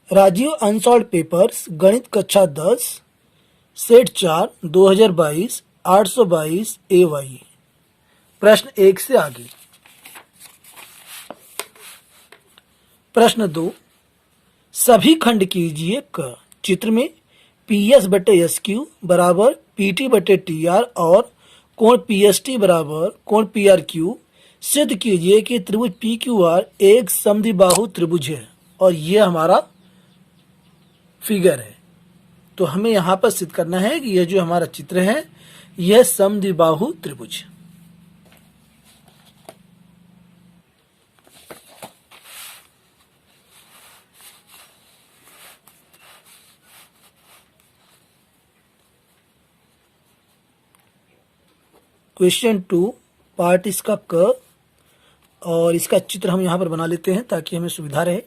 Rajiv unsolved papers गणित कक्षा 10 set 4 2022 822 AY। प्रश्न 1 से आगे। प्रश्न 2, सभी खंड कीजिए क। चित्र में PS बटे SQ बराबर PT बटे TR और कोण PST बराबर कोण PRQ सिद्ध कीजिए कि त्रिभुज PQR एक समद्विबाहु त्रिभुज है। और ये हमारा फिगर है, तो हमें यहाँ पर सिद्ध करना है कि यह जो हमारा चित्र है यह समद्विबाहु त्रिभुज है। क्वेश्चन 2 पार्ट इसका क, और इसका चित्र हम यहाँ पर बना लेते हैं ताकि हमें सुविधा रहे।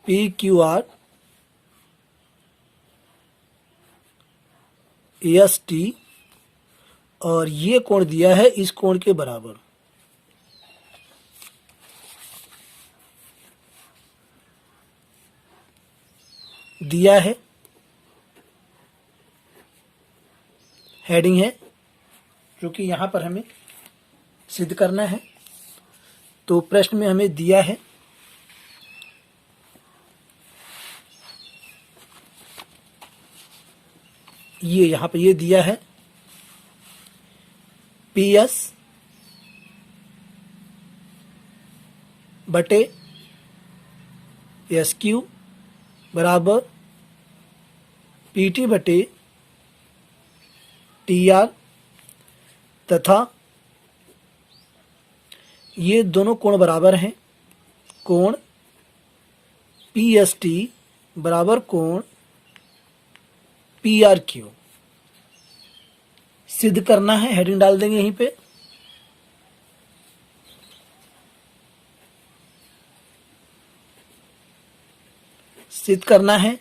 PQR ST और ये कोण दिया है इस कोण के बराबर। दिया है, हेडिंग है, जो कि यहाँ पर हमें सिद्ध करना है। तो प्रश्न में हमें दिया है ये, यहाँ पर ये दिया है PS बटे SQ बराबर PT बटे TR तथा ये दोनों कोण बराबर हैं। कोण PST बराबर कोण PRQ सिद्ध करना है। हेडिंग डाल देंगे यहीं पे। सिद्ध करना है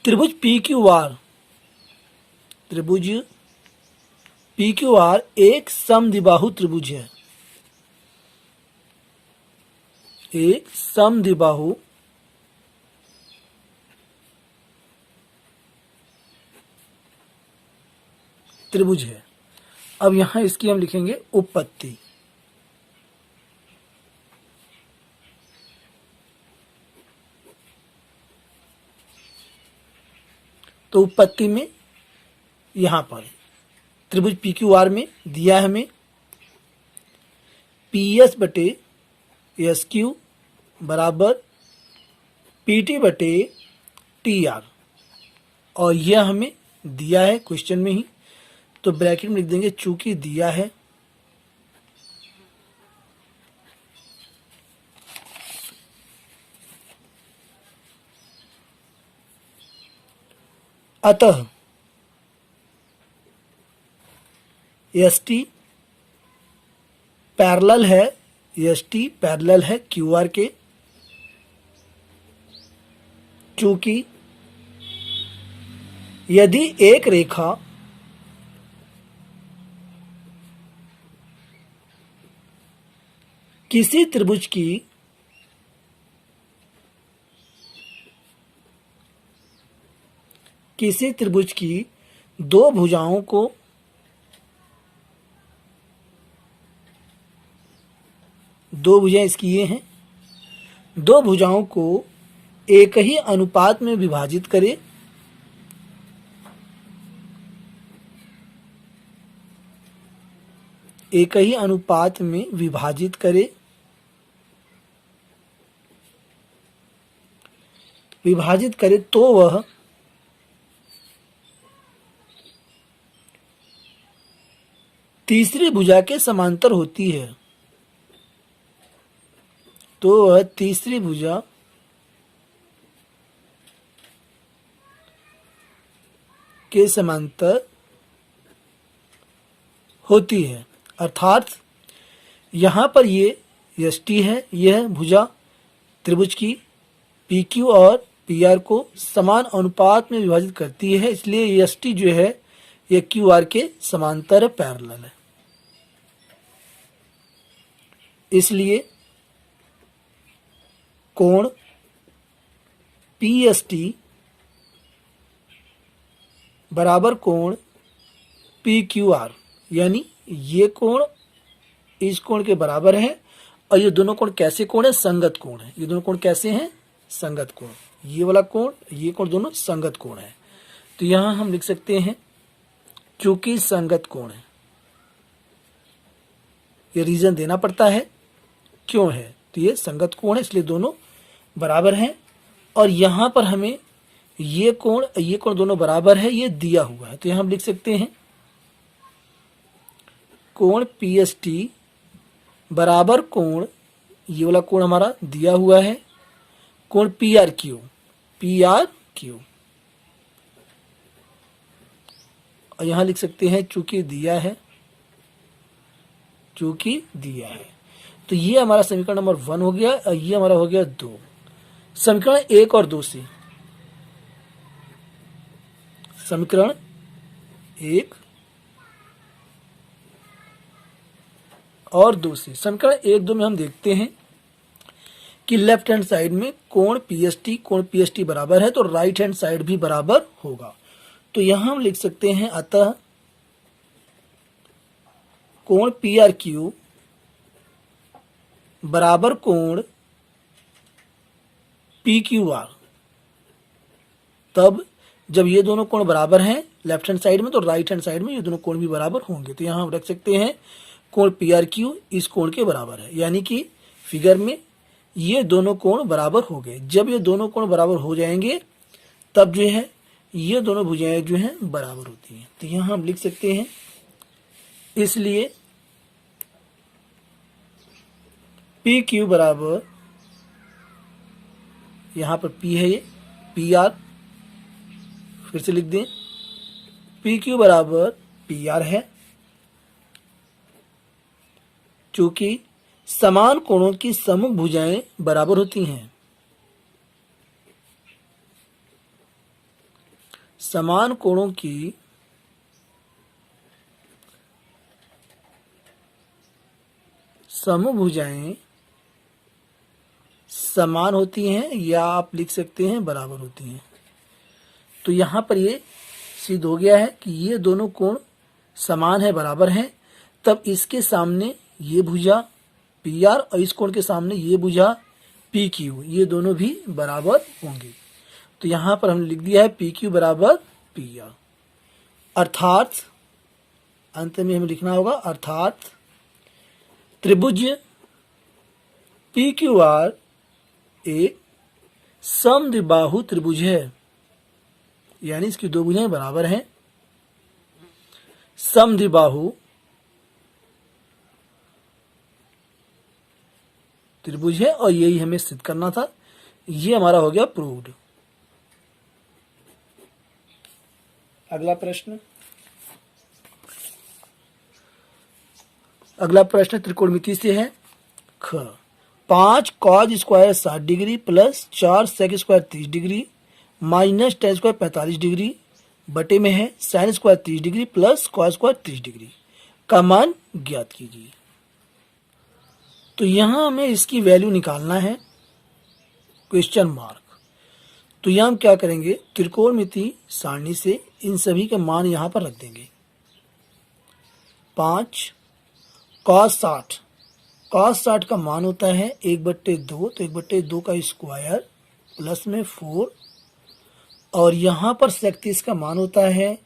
त्रिभुज PQR एक समद्विबाहु त्रिभुज है। एक समद्विबाहु त्रिभुज है। अब यहां इसकी हम लिखेंगे उपपत्ति। तो उपपत्ति में यहां पर त्रिभुज PQR में दिया है हमें PS बटे SQ बराबर PT बटे TR, और यह हमें दिया है क्वेश्चन में ही, तो ब्रैकेट में लिख देंगे चूंकि दिया है। अतः ST पैरेलल है QR के, चूंकि यदि एक रेखा किसी त्रिभुज की दो भुजाओं को दो भुजाएं इसकी ये हैं, दो भुजाओं को एक ही अनुपात में विभाजित करे, एक ही अनुपात में विभाजित करे, तो वह तीसरी भुजा के समांतर होती है। तो वह तीसरी भुजा के समांतर होती है। अर्थात यहाँ पर ये ST है, यह भुजा त्रिभुज की PQ और PR को समान अनुपात में विभाजित करती है, इसलिए ST जो है ये क्यू आर के समांतर पैरेलल है, इसलिए कोण पी एस टी बराबर कोण पी क्यू आर, यानी ये कोण इस कोण के बराबर है और ये दोनों कोण कैसे कोण है? संगत कोण है। ये दोनों कोण कैसे हैं? संगत कोण। ये वाला कोण, ये कोण दोनों संगत कोण है। तो यहां हम लिख सकते हैं चूंकि संगत कोण है, ये रीजन देना पड़ता है क्यों है, तो ये संगत कोण है इसलिए दोनों बराबर हैं। और यहां पर हमें ये कोण दोनों बराबर है, ये दिया हुआ है। तो यहां हम लिख सकते हैं कोण पी एस टी बराबर कोण, ये वाला कोण हमारा दिया हुआ है, कोण पी आर क्यू, और यहां लिख सकते हैं चूंकि दिया है, तो ये हमारा समीकरण नंबर 1 हो गया और ये हमारा हो गया 2। समीकरण 1 और 2 से, समीकरण 1 और 2 से, समीकरण 1-2 में हम देखते हैं कि लेफ्ट हैंड साइड में कोण पी एस टी बराबर है तो राइट हैंड साइड भी बराबर होगा। तो यहां हम लिख सकते हैं अतः कोण पी आर क्यू बराबर कोण पी क्यू आर। तब जब ये दोनों कोण बराबर हैं लेफ्ट हैंड साइड में तो राइट हैंड साइड में ये दोनों कोण भी बराबर होंगे। तो यहां हम रख सकते हैं कोण पी आर क्यू इस कोण के बराबर है, यानी कि फिगर में ये दोनों कोण बराबर हो गए। जब ये दोनों कोण बराबर हो जाएंगे तब जो है ये दोनों भुजाएं जो हैं बराबर होती हैं। तो यहां हम लिख सकते हैं इसलिए पी क्यू बराबर, यहां पर पी है ये पी आर, फिर से लिख दें पी क्यू बराबर पी आर है, चूंकि समान कोणों की सम्मुख भुजाएं बराबर होती हैं। समान कोणों की समभुजाएं समान होती हैं या आप लिख सकते हैं बराबर होती हैं। तो यहां पर ये सिद्ध हो गया है कि ये दोनों कोण समान है, बराबर हैं। तब इसके सामने ये भुजा पी आर और इस कोण के सामने ये भुजा पी क्यू, ये दोनों भी बराबर होंगे। तो यहां पर हमने लिख दिया है पी क्यू बराबर पी आर, अर्थात अंत में हमें लिखना होगा अर्थात त्रिभुज पी क्यू आर एक समद्विबाहु त्रिभुज है, यानी इसकी दो भुजाएं बराबर हैं। समद्विबाहु त्रिभुज है और यही हमें सिद्ध करना था। ये हमारा हो गया प्रूव्ड। अगला प्रश्न, त्रिकोणमिति से है। ख 5 cos square 60 degree plus 4 sec square 30 degree minus tan square 45 degree बटे में है sine square 30 degree plus cos square 30 degree का मान ज्ञात कीजिए। तो यहां हमें इसकी वैल्यू निकालना है, क्वेश्चन मार्क। तो यहां हम क्या करेंगे, त्रिकोणमिति सारणी से इन सभी के मान यहां पर रख देंगे। 5 कॉस 60 का मान होता है 1/2, तो 1/2 का स्क्वायर प्लस में 4, और यहाँ पर 37 का मान होता है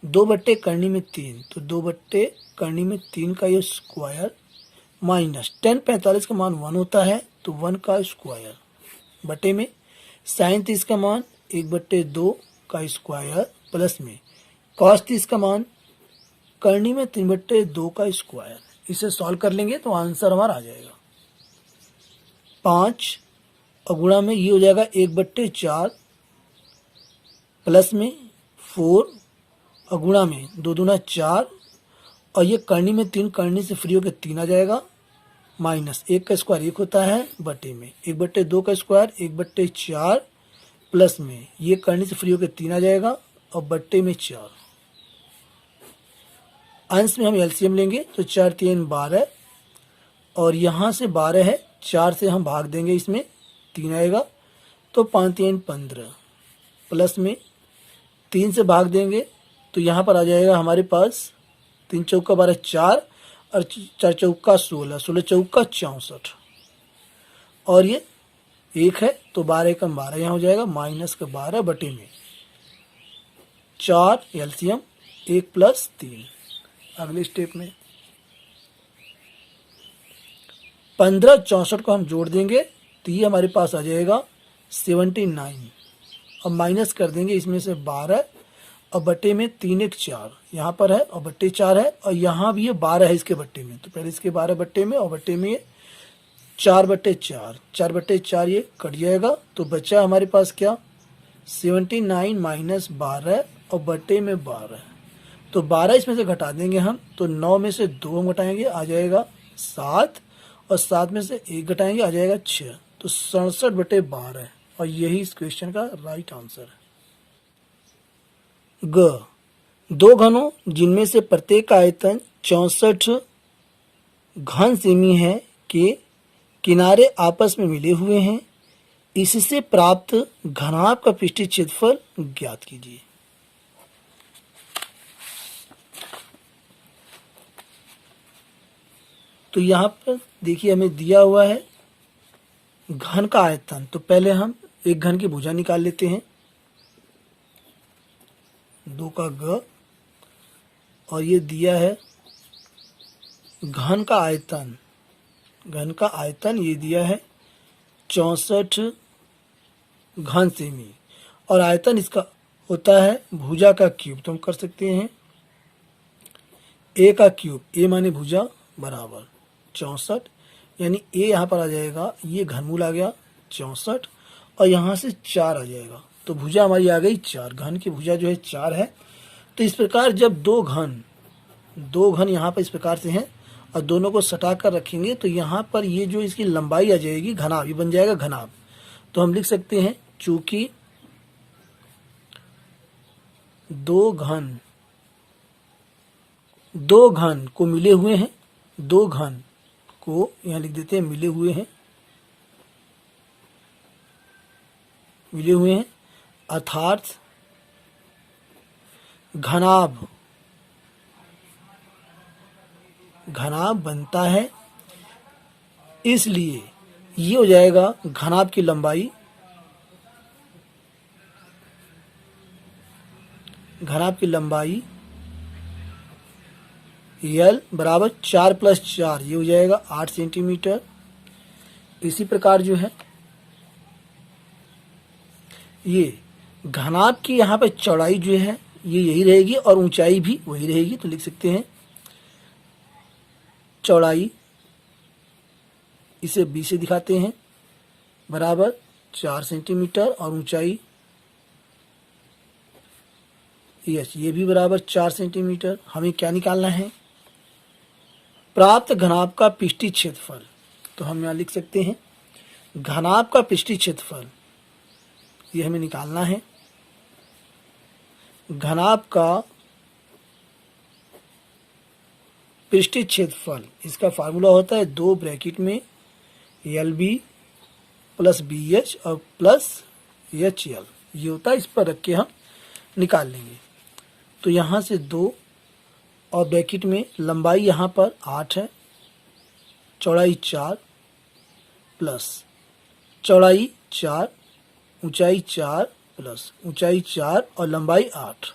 2/3, तो 2/3 का ये स्क्वायर माइनस tan 45 का मान 1 होता है तो 1 का स्क्वायर बटे में sin 30 का मान 1/2 का स्क्वायर प्लस में cos 30 का मान 3/2 का स्क्वायर। इसे सॉल्व कर लेंगे तो आंसर हमारा आ जाएगा 5 और गुणा में ये हो जाएगा 1/4 प्लस में 4 और गुणा में 2 दूना 4 और ये करनी में 3 करनी से फ्री होकर 3 आ जाएगा माइनस 1 का स्क्वायर 1 होता है बटे में 1/2 का स्क्वायर 1/4 प्लस में ये करनी से फ्री होकर 3 आ जाएगा और बट्टे में 4। अंश में हम एलसीएम लेंगे तो 4 3 12 और यहाँ से 12 है, 4 से हम भाग देंगे, इसमें 3 आएगा तो 5 3 15 प्लस में 3 से भाग देंगे तो यहाँ पर आ जाएगा हमारे पास 3 चौका 12 4 और 4 चौका 16, 16 चौका 64 और ये 1 है तो 12 कम 12 यहाँ हो जाएगा माइनस का 12 बटे में 4 एलसीएम 1 प्लस 3। अगले स्टेप में 15 64 को हम जोड़ देंगे तो ये हमारे पास आ जाएगा 79 और माइनस कर देंगे इसमें से 12 और बटे में 3 1 4 यहाँ पर है और बट्टे 4 है और यहाँ भी ये 12 है इसके बट्टे में, तो पहले इसके 12 बट्टे में और बट्टे में ये 4 बट्टे 4, 4 बट्टे 4 ये कट जाएगा तो बचा हमारे पास क्या 79 माइनस 12 और बट्टे में 12, तो 12 इसमें से घटा देंगे हम तो 9 में से 2 हम घटाएंगे आ जाएगा 7 और 7 में से 1 घटाएंगे आ जाएगा 6, तो 67 बटे 12 और यही इस क्वेश्चन का राइट आंसर है। ग, दो घनों जिनमें से प्रत्येक का आयतन 64 घन सेमी है के किनारे आपस में मिले हुए हैं, इससे प्राप्त घनाभ का पृष्ठीय क्षेत्रफल ज्ञात कीजिए। तो यहाँ पर देखिए हमें दिया हुआ है घन का आयतन, तो पहले हम एक घन की भुजा निकाल लेते हैं, 2 का ग और ये दिया है घन का आयतन, घन का आयतन ये दिया है 64 घन सेमी और आयतन इसका होता है भुजा का क्यूब, तो हम कर सकते हैं ए का क्यूब, ए माने भुजा बराबर 64 यानी ए यहाँ पर आ जाएगा, ये घनमूल आ गया 64 और यहाँ से 4 आ जाएगा तो भुजा हमारी आ गई 4, घन की भुजा जो है 4 है। तो इस प्रकार जब दो घन यहाँ पर इस प्रकार से हैं और दोनों को सटा कर रखेंगे तो यहाँ पर ये जो इसकी लंबाई आ जाएगी घनाभ, ये बन जाएगा घनाभ। तो हम लिख सकते हैं चूंकि दो घन को मिले हुए हैं, दो घन को यहाँ लिख देते हैं मिले हुए हैं अर्थात घनाभ बनता है, इसलिए ये हो जाएगा घनाभ की लंबाई, L बराबर 4 + 4 ये हो जाएगा 8 सेंटीमीटर। इसी प्रकार जो है ये घनाभ की यहाँ पे चौड़ाई जो है ये यही रहेगी और ऊंचाई भी वही रहेगी, तो लिख सकते हैं चौड़ाई, इसे B से दिखाते हैं, बराबर 4 सेंटीमीटर और ऊंचाई ये भी बराबर 4 सेंटीमीटर। हमें क्या निकालना है, प्राप्त घनाभ का पृष्ठीय क्षेत्रफल। तो हम यहाँ लिख सकते हैं घनाभ का पृष्ठीय क्षेत्रफल, ये हमें निकालना है। घनाभ का पृष्ठीय क्षेत्रफल, इसका फार्मूला होता है 2 ब्रैकेट में LB + BH और प्लस HL, ये होता है, इस पर रख के हम निकाल लेंगे। तो यहाँ से 2 और ब्रैकेट में लंबाई यहाँ पर 8 है, चौड़ाई 4 प्लस चौड़ाई 4, ऊंचाई 4 प्लस ऊंचाई 4 और लंबाई 8,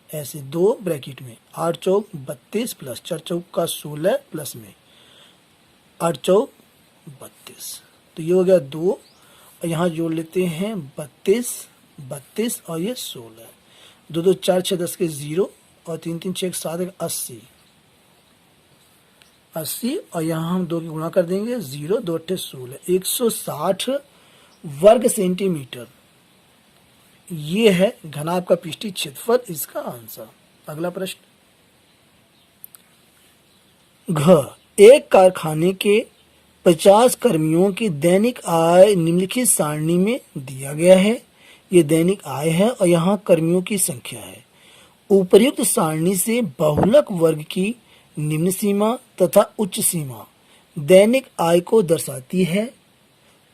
ऐसे 2 ब्रैकेट में 8 चौक 32 प्लस 4 चौक का 16 प्लस में 8 चौक 32, तो ये हो गया 2 और यहाँ जोड़ लेते हैं 32 और ये 16, 2 2 4 6 10 के 0 और 3 3 6 7 80 और यहाँ हम 2 की गुणा कर देंगे, 0 2 8 16, 160 वर्ग सेंटीमीटर ये है घनाभ का पृष्ठीय क्षेत्रफल, इसका आंसर। अगला प्रश्न, घ, एक कारखाने के 50 कर्मियों की दैनिक आय निम्नलिखित सारणी में दिया गया है, ये दैनिक आय है और यहाँ कर्मियों की संख्या है। उपर्युक्त सारणी से बहुलक वर्ग की निम्न सीमा तथा उच्च सीमा दैनिक आय को दर्शाती है।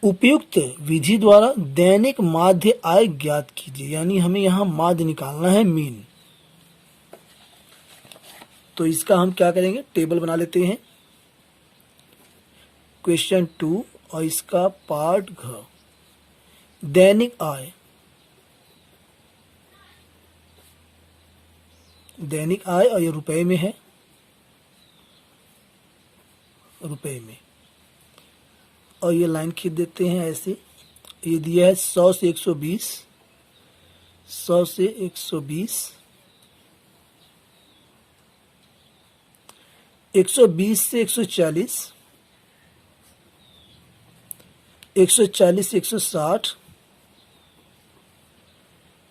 उपयुक्त विधि द्वारा दैनिक माध्य आय ज्ञात कीजिए, यानी हमें यहाँ माध्य निकालना है, मीन। तो इसका हम क्या करेंगे, टेबल बना लेते हैं। क्वेश्चन 2 और इसका पार्ट घ, दैनिक आय। दैनिक आय और ये रुपए में है, रुपए में, और ये लाइन खींच देते हैं ऐसे। ये दिया है 100 से 120, 100 से 120, 120 से 140, 140 से 160,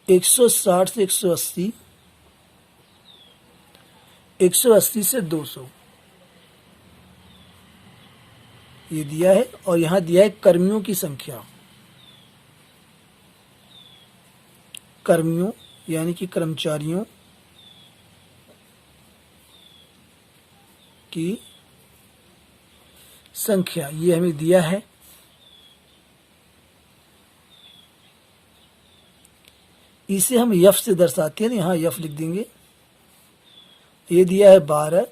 160 से 180, 180 से 200, ये दिया है। और यहाँ दिया है कर्मियों की संख्या, कर्मियों यानी कि कर्मचारियों की संख्या, ये हमें दिया है। इसे हम यफ से दर्शाते हैं, यहाँ यफ लिख देंगे। ये दिया है 12,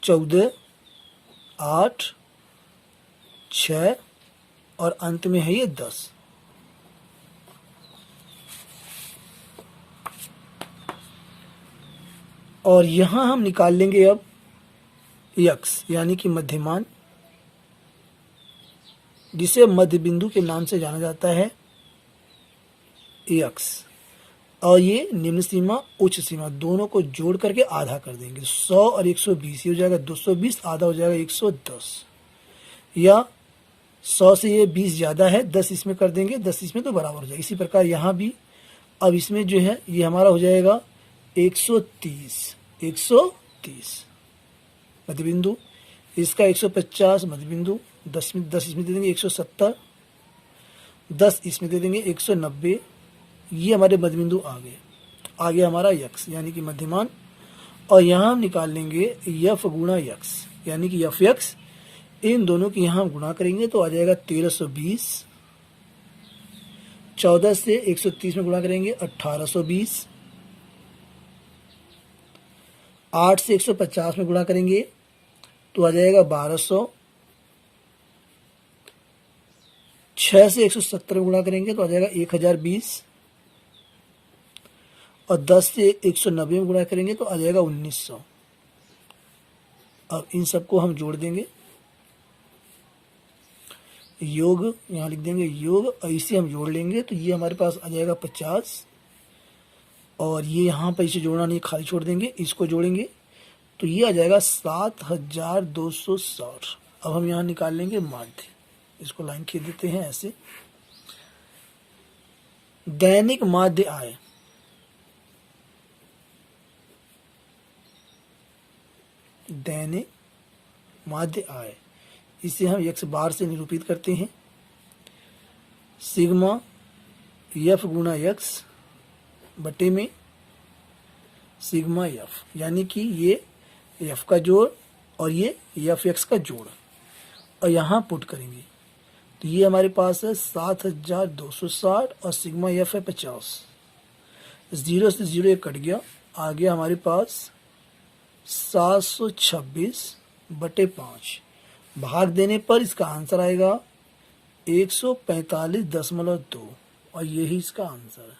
14, 8, 6 और अंत में है ये 10। और यहां हम निकाल लेंगे अब यक्स यानी कि मध्यमान, जिसे मध्य बिंदु के नाम से जाना जाता है, यक्स। और ये निम्न सीमा उच्च सीमा दोनों को जोड़ करके आधा कर देंगे। 100 और 120 ये हो जाएगा 220, आधा हो जाएगा 110, या 100 से ये 20 ज़्यादा है, 10 इसमें कर देंगे, 10 इसमें तो बराबर हो जाएगा। इसी प्रकार यहाँ भी अब इसमें जो है ये हमारा हो जाएगा 130, 130 मध्य बिंदु, इसका 150 मध्य बिंदु, 10 इसमें दे देंगे 170, 10 इसमें दे देंगे 190, ये हमारे मध्य बिंदु आ गए। आगे हमारा यक्स यानी कि मध्यमान, और यहाँ हम निकाल लेंगे यफ गुणा यक्स यानी कि यफ यक्स, इन दोनों की यहाँ हम गुणा करेंगे तो आ जाएगा 1320, 14 से 130 में गुणा करेंगे 1820, 8 से 150 में गुणा करेंगे तो आ जाएगा 1200, 6 से 170 में गुणा करेंगे तो आ जाएगा 1020, और 10 से 190 में गुणा करेंगे तो आ जाएगा 1900। अब इन सबको हम जोड़ देंगे, योग यहाँ लिख देंगे योग, और इसे हम जोड़ लेंगे तो ये हमारे पास आ जाएगा 50, और ये यहाँ पर इसे जोड़ना नहीं, खाली छोड़ देंगे, इसको जोड़ेंगे तो ये आ जाएगा 7260। अब हम यहाँ निकाल लेंगे माध्य, इसको लाइन खींच देते हैं ऐसे। दैनिक माध्य आय, दैनिक माध्य आय, इसे हम x बार से निरूपित करते हैं। सिग्मा यफ गुणा x बटे में सिग्मा यफ, यानी कि ये यफ का जोड़ और ये यफ एक्स का जोड़, और यहाँ पुट करेंगे तो ये हमारे पास है 7260, और सिग्मा यफ है 50, 0 से 0 एक कट गया, आ गया हमारे पास 726 बटे 5। भाग देने पर इसका आंसर आएगा 145.2, और यही इसका आंसर है।